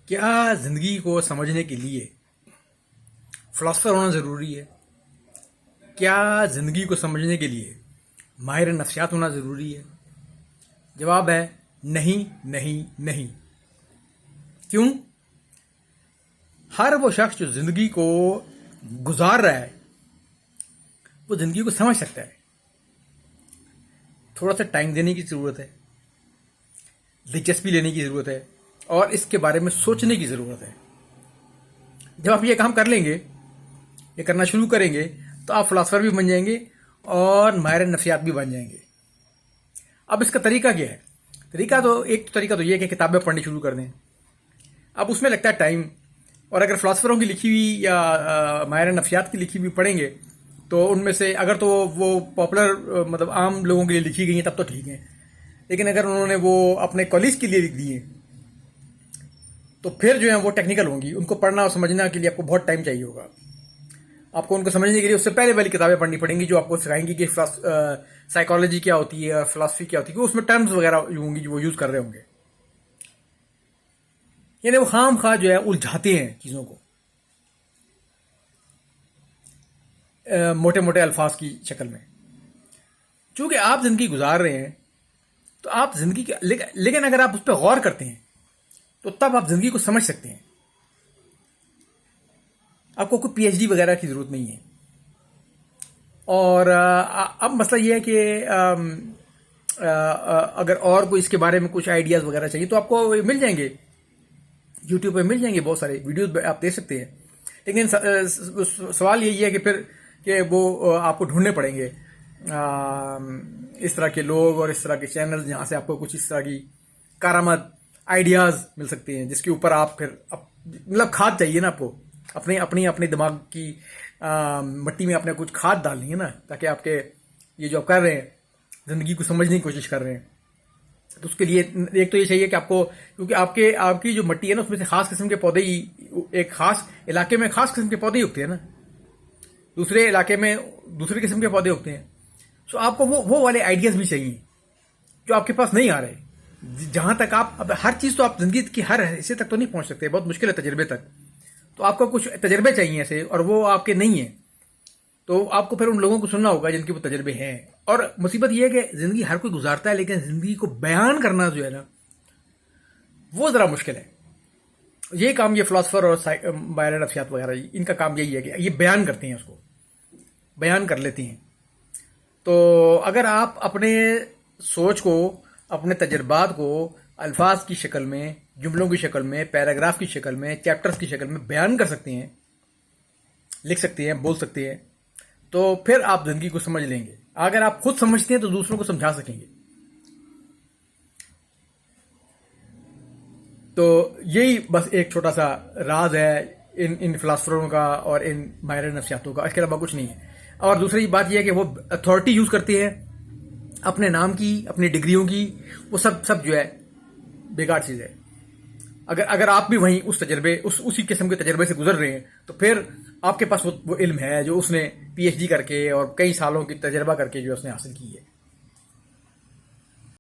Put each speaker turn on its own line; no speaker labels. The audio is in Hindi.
क्या जिंदगी को समझने के लिए फिलोसफर होना जरूरी है? क्या जिंदगी को समझने के लिए माहिर नफ्सियात होना जरूरी है? जवाब है नहीं, नहीं, नहीं। क्यों? हर वो शख्स जो जिंदगी को गुजार रहा है वो जिंदगी को समझ सकता है। थोड़ा सा टाइम देने की जरूरत है, दिलचस्पी लेने की जरूरत है और इसके बारे में सोचने की जरूरत है। जब आप ये काम कर लेंगे, ये करना शुरू करेंगे, तो आप फिलोसफर भी बन जाएंगे और माहिर नफ्सियात भी बन जाएंगे। अब इसका तरीका क्या है? एक तरीका तो ये है कि किताबें पढ़नी शुरू कर दें। अब उसमें लगता है टाइम, और अगर फिलोसफरों की लिखी हुई या माहिर नफ्सियात की लिखी हुई पढ़ेंगे तो उनमें से अगर तो वो पॉपुलर मतलब आम लोगों के लिए लिखी गई हैं तब तो ठीक है, लेकिन अगर उन्होंने वो अपने कॉलेज के लिए लिख दी है तो फिर जो है वो टेक्निकल होंगी। उनको पढ़ना और समझना के लिए आपको बहुत टाइम चाहिए होगा। आपको उनको समझने के लिए उससे पहले वाली किताबें पढ़नी पड़ेंगी जो आपको सिखाएंगी कि साइकोलॉजी क्या होती है और फिलॉसफी क्या होती है, उसमें टर्म्स वगैरह होंगी जो वो यूज कर रहे होंगे। यानी वो खाम खा जो है उलझाते हैं चीजों को मोटे मोटे अल्फाज की शक्ल में। चूंकि आप जिंदगी गुजार रहे हैं तो आप जिंदगी के लेकिन अगर आप उस पर गौर करते हैं तो तब आप जिंदगी को समझ सकते हैं। आपको कोई पीएचडी वगैरह की जरूरत नहीं है। और अब मसला यह है कि अगर और कोई इसके बारे में कुछ आइडियाज वगैरह चाहिए तो आपको मिल जाएंगे, यूट्यूब पे मिल जाएंगे, बहुत सारे वीडियोस आप देख सकते हैं। लेकिन सवाल यही है कि फिर कि वो आपको ढूंढने पड़ेंगे इस तरह के लोग और इस तरह के चैनल जहां से आपको कुछ इस तरह की कारामद आइडियाज मिल सकते हैं जिसके ऊपर आप फिर मतलब खाद चाहिए ना आपको, अपने अपनी अपने दिमाग की मट्टी में अपने कुछ खाद डालनी है ना, ताकि आपके ये जो आप कर रहे हैं जिंदगी को समझने की कोशिश कर रहे हैं तो उसके लिए एक तो ये चाहिए कि आपको, क्योंकि आपकी जो मट्टी है ना उसमें से खास किस्म के पौधे ही, एक खास इलाके में खास किस्म के पौधे ही उगते हैं ना, दूसरे इलाके में दूसरे किस्म के पौधे उगते हैं। सो आपको वो वाले आइडियाज भी चाहिए जो आपके पास नहीं आ रहे। जहां तक आप अब हर चीज तो आप जिंदगी की हर हिस्से तक तो नहीं पहुंच सकते, बहुत मुश्किल है तजर्बे तक। तो आपको कुछ तजर्बे चाहिए ऐसे और वो आपके नहीं है, तो आपको फिर उन लोगों को सुनना होगा जिनके वो तजर्बे हैं। और मुसीबत यह है कि जिंदगी हर कोई गुजारता है, लेकिन जिंदगी को बयान करना जो है ना वो जरा मुश्किल है। ये काम ये फिलोसफर और माहिर नफ्सियात वगैरह इनका काम यही है कि ये बयान करते हैं, उसको बयान कर लेती हैं। तो अगर आप अपने सोच को, अपने तजर्बात को अल्फाज की शक्ल में, जुमलों की शक्ल में, पैराग्राफ की शक्ल में, चैप्टर्स की शक्ल में बयान कर सकते हैं, लिख सकते हैं, बोल सकते हैं, तो फिर आप जिंदगी को समझ लेंगे। अगर आप खुद समझते हैं तो दूसरों को समझा सकेंगे। तो यही बस एक छोटा सा राज है इन फिलासफरों का और इन माहिर नफ्सियातों का, इसके अलावा कुछ नहीं है। और दूसरी बात यह है कि वो अथॉरिटी यूज करते हैं अपने नाम की, अपनी डिग्रियों की, वो सब जो है बेकार चीज है। अगर आप भी वहीं उस तजर्बे उसी किस्म के तजर्बे से गुजर रहे हैं तो फिर आपके पास वो इल्म है जो उसने पीएचडी करके और कई सालों की तजर्बा करके जो उसने हासिल की है।